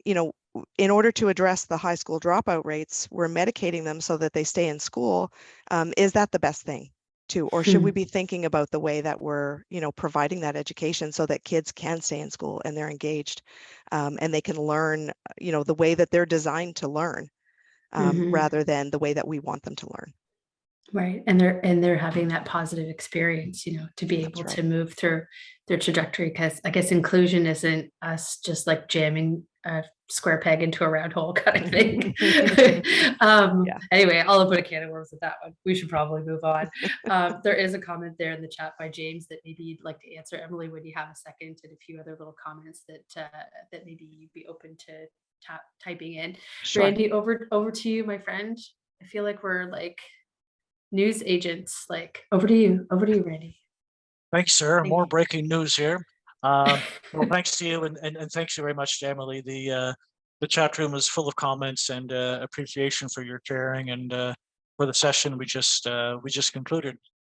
you know, in order to address the high school dropout rates, we're medicating them so that they stay in school. Is that the best thing to, or should we be thinking about the way that we're, you know, providing that education so that kids can stay in school and they're engaged, and they can learn, you know, the way that they're designed to learn, rather than the way that we want them to learn. Right. And they're having that positive experience, you know, to be able to move through their trajectory. Because I guess inclusion isn't us just like jamming a square peg into a round hole kind of thing. Anyway, I'll put a can of worms with that one. We should probably move on. There is a comment there in the chat by James that maybe you'd like to answer, Emily, when you have a second, and a few other little comments that that maybe you'd be open to typing in. Sure. Randy, over to you, my friend. I feel like we're like news agents. Like, over to you, Randy. Thanks, sir. Thank More you. breaking news here. Well, thanks to you, and thanks you very much to Emily. The chat room is full of comments and appreciation for your sharing and for the session we just concluded.